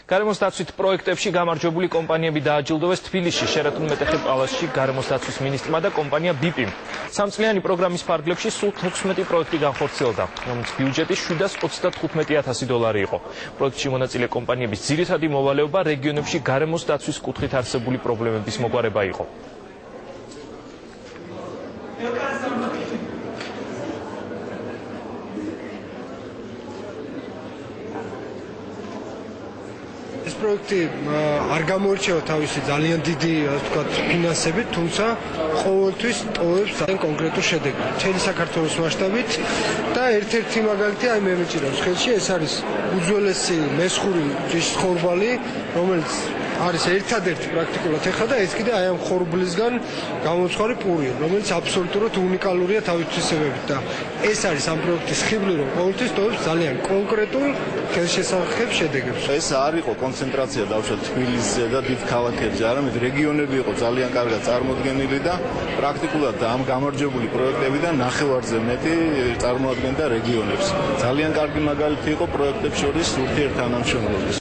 გარემოს დაცვით პროექტებში გამარჯვებული კომპანიები დააჯილდოვეს თბილისში შერატონ მეტეხე პალაცში გარემოს დაცვის მინისტრმა და კომპანია BP-მ. სამწლიანი პროგრამის ფარგლებში სულ 16 პროექტი განხორციელდა, რომლის ბიუჯეტი $755,000 იყო. პროექტში მონაწილე კომპანიების ძირითადი მოვალეობა რეგიონებში გარემოს დაცვის კუთხით არსებული პრობლემების მოგვარება იყო. ეს პროექტი არ გამოირჩევა თავისი ძალიან დიდი ფინანსებით, თუმცა ყოველთვის ტოვებს კონკრეტულ შედეგს. მთელი საქართველოს მასშტაბით და ერთ-ერთი მაგალითი აი მე მეჭირავს ხელში, ეს არის უძველესი მესხური ჯიშის ხორბალი, რომელიც არის ერთადერთი პრაქტიკულად ეხლა და ეს კიდე აი ამ ხორბლისგან გამოცხვარი პურია, რომელიც აბსოლუტურად უნიკალურია თავის თვისებებით და ეს არის ამ პროექტის ხიბლი, რომ ყოველთვის ტოვებს ძალიან კონკრეტულ ხელშესახებ შედეგებს. ეს არ იყო კონცენტრაცია დავუშვათ თბილისზე და დიდ ქალაქებში, არამედ რეგიონები იყო ძალიან კარგად წარმოდგენილი და პრაქტიკულად ამ გამარჯვებული პროექტებიდან ნახევარზე მეტი წარმოადგენდა რეგიონებს. ძალიან კარგი მაგალითი იყო პროექტებს შორის ურთიერთთანამშრომლობის.